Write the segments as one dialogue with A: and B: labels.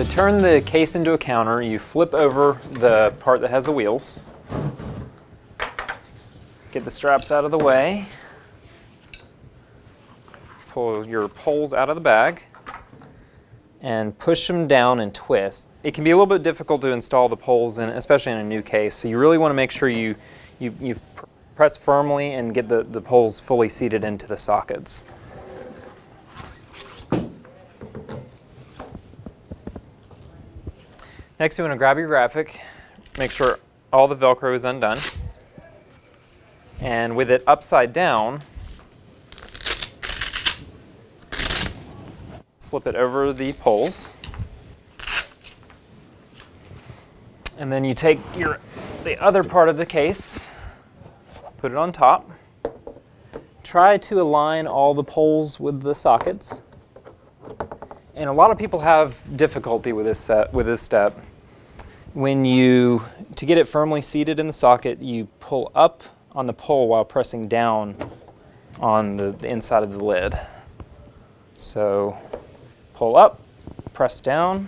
A: To turn the case into a counter, you flip over the part that has the wheels, get the straps out of the way, pull your poles out of the bag, and push them down and twist. It can be a little bit difficult to install the poles, especially in a new case, so you really want to make sure you press firmly and get the poles fully seated into the sockets. Next, you want to grab your graphic, make sure all the Velcro is undone, and with it upside down, slip it over the poles, and then you take the other part of the case, put it on top, try to align all the poles with the sockets, and a lot of people have difficulty with this step. To get it firmly seated in the socket, you pull up on the pole while pressing down on the inside of the lid. So pull up, press down,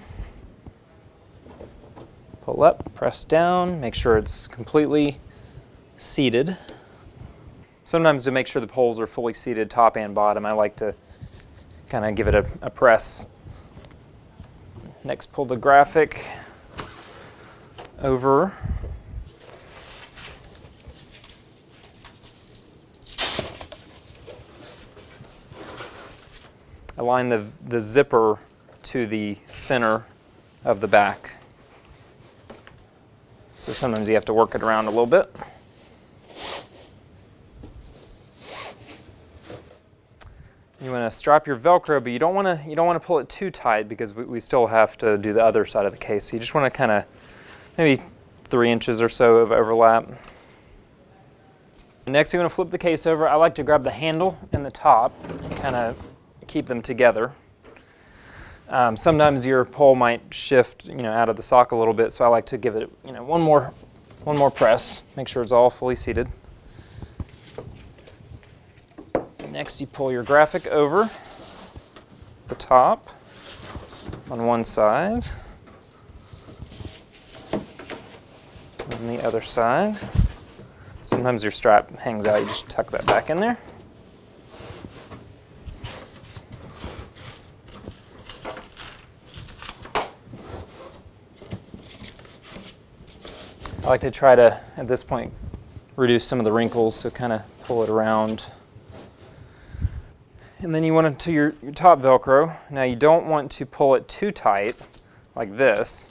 A: pull up, press down, make sure it's completely seated. Sometimes to make sure the poles are fully seated top and bottom, I like to kind of give it a press. Next, pull the graphic over. Align the zipper to the center of the back. So sometimes you have to work it around a little bit. You want to strap your Velcro, but you don't want to pull it too tight because we still have to do the other side of the case. So you just want to kind of maybe 3 inches or so of overlap. Next, you want to flip the case over. I like to grab the handle and the top and kind of keep them together. Sometimes your pole might shift, out of the sock a little bit, so I like to give it, one more press. Make sure it's all fully seated. Next, you pull your graphic over the top on one side, and the other side. Sometimes your strap hangs out, you just tuck that back in there. I like to try to, at this point, reduce some of the wrinkles, so kind of pull it around. And then you want to your top Velcro. Now you don't want to pull it too tight, like this,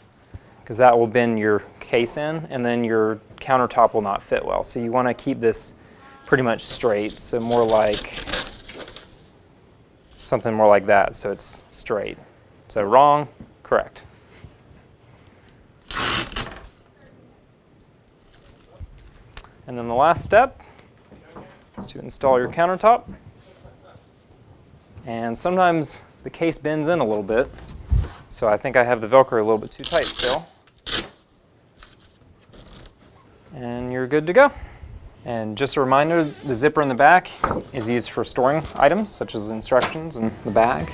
A: because that will bend your case in, and then your countertop will not fit well. So you want to keep this pretty much straight, so more like, something more like that, so it's straight. So wrong, correct. And then the last step is to install your countertop. And sometimes the case bends in a little bit, so I think I have the Velcro a little bit too tight still. And you're good to go. And just a reminder, the zipper in the back is used for storing items such as instructions in the bag.